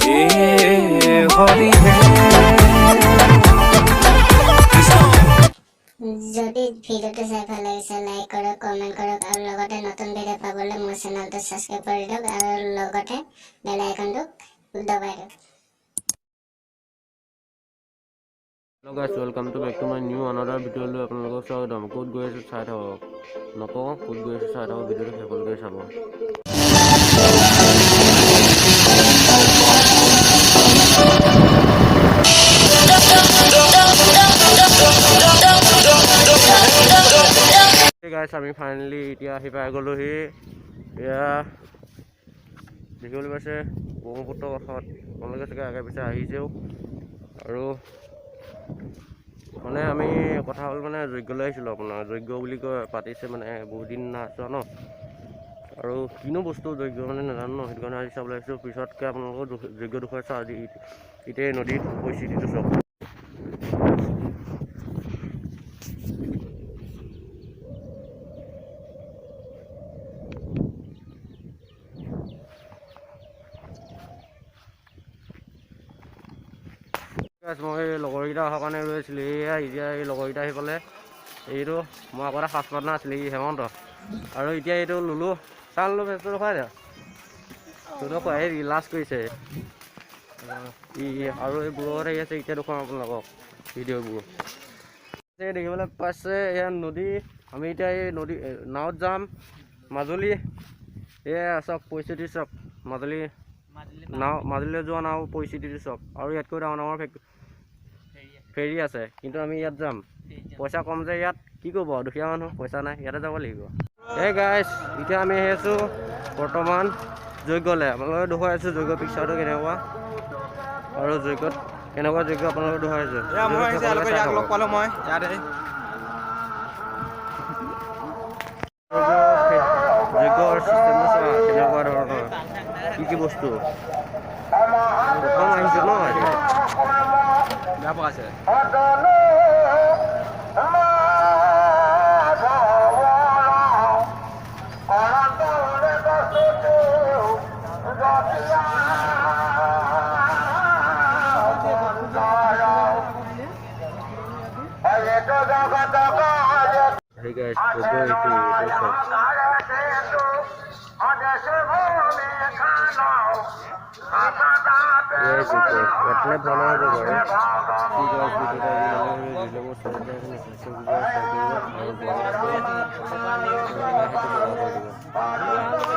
যদি ভিডিওটো চাই ভাল লাগিছে লাইক কৰক, কমেণ্ট কৰক আৰু লগতে নতুন ভিডিঅ' পাবলৈ মোৰ চেনেলটো ছাবস্ক্ৰাইব কৰি দিয়ক আৰু লগতে বেল আইকনটো দবাই দিয়ক। Hello guys, welcome to back to my new another video. আপোনালোকক স্বাগতম। ক'ত গৈ আছো চাই থাকক, নকওঁ ক'ত গৈ আছো চাই থাকক, ভিডিঅ'টো শেষলৈকে চাব। গাইছ আমি ফাইনেলি এতিয়া আহি পাই গ'লোহি। এয়া দেখিবলৈ পাইছে ব্ৰহ্মপুত্ৰ কাষত, আপোনালোকে চাগে আগে পিছে আহিছেও। আৰু মানে আমি কথা হ'ল মানে যজ্ঞলৈ আহিছিলোঁ, আপোনাৰ যজ্ঞ বুলি কয় পাতিছে মানে বহুত দিন নাচোৱা ন, আৰু কিনো বস্তু যজ্ঞ মানে নাজানো ন, সেইটো কাৰণে আজি চাবলৈ আহিছোঁ। পিছতকৈ আপোনালোকৰ যজ্ঞ দুখৰ চাওঁ আজি এতিয়া নদীৰ পৰিস্থিতিটো চাওক। মই লগৰকেইটা অহাৰ কাৰণে ৰৈ আছিলোঁ, এতিয়া এই লগৰকেইটা আহি পালে। এইটো মই আগতে ফাৰ্ষ্ট পাৰ্টনাৰ আছিলে, ই হেমন্ত, আৰু এতিয়া এইটো লুলু। চাওঁ লুলু ফেচটো ৰখাই দে, তোতো খুৱাই লাষ্ট কৰিছে ই, আৰু এই বোৰত আহি আছে। এতিয়া দেখুৱাম আপোনালোকক ভিডিঅ'বোৰ। দেখিবলৈ পাইছে এয়া নদী, আমি এতিয়া এই নদী নাৱত যাম মাজুলী। এয়া চাওক পৰিস্থিতি চাওক, মাজুলীলৈ যোৱা নাও পৰিস্থিতিটো চাওক। আৰু ইয়াতকৈ ডাঙৰ ডাঙৰ ফেৰী আছে, কিন্তু আমি ইয়াত যাম। পইচা কম যে ইয়াত, কি কৰিব আৰু দুখীয়া মানুহ, পইচা নাই, ইয়াতে যাব লাগিব। এই গাইছ এতিয়া আমি আহি আছোঁ বৰ্তমান যজ্ঞলৈ। আপোনালোকে দেখুৱাই আছোঁ যজ্ঞ পিকচাৰটো কেনেকুৱা, আৰু যজ্ঞত কেনেকুৱা যজ্ঞ আপোনালোকে দেখুৱাই আছোঁ। যজ্ঞৰ চিষ্টেমটো চোৱা কেনেকুৱা ধৰণৰ, কি বস্তু প্ৰথম আহিছোঁ ন, বেয়া পাইছে। Hey guys, we're going to this one. Yes, it is. What's not one of the words? You guys, we did a little